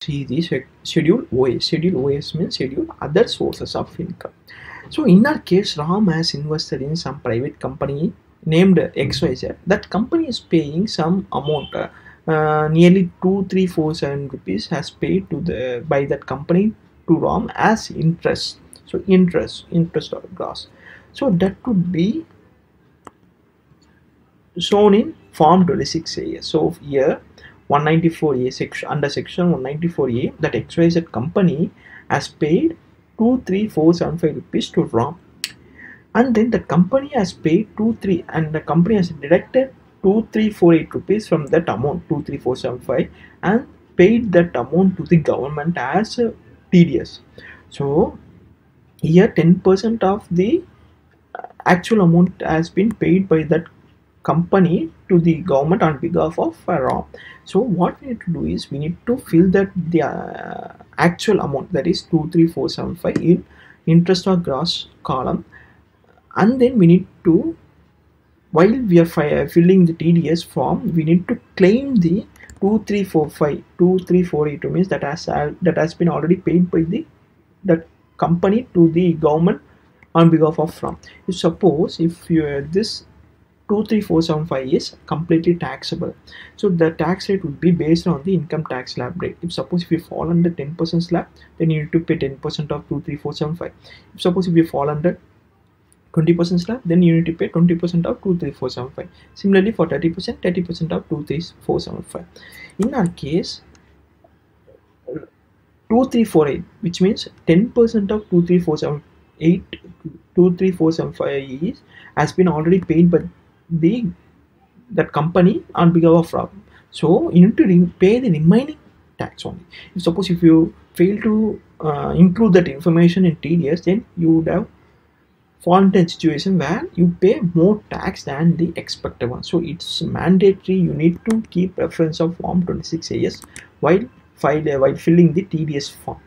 See the schedule OS. Schedule OS means schedule other sources of income. So in our case, Ram has invested in some private company named XYZ. That company is paying some amount, nearly 2347 rupees has paid to the by that company to Ram as interest. So interest or gross. So that would be shown in Form 26A. So here 194A section, under section 194A, that XYZ company has paid 23475 rupees to Ram, and then the company has paid 23 and the company has deducted 2348 rupees from that amount 23475 and paid that amount to the government as TDS. So here 10% of the actual amount has been paid by that company to the government on behalf of Ram. So what we need to do is we need to fill that the actual amount, that is 23475, in interest or gross column, and then we need to, while we are filling the TDS form, we need to claim the 2348 means that has been already paid by the that company to the government on behalf of Ram. If suppose if this 23475 is completely taxable, so the tax rate would be based on the income tax slab rate. If suppose if you fall under 10% slab, then you need to pay 10% of 23475. If suppose if you fall under 20% slab, then you need to pay 20% of 23475. Similarly for 30% of 23475. In our case 2348, which means 10% of 23475 is has been already paid by that company on behalf of Ram. So you need to pay the remaining tax only. If suppose if you fail to include that information in TDS, then you would have fallen into a situation where you pay more tax than the expected one. So it's mandatory, you need to keep reference of Form 26AS while filling the TDS form.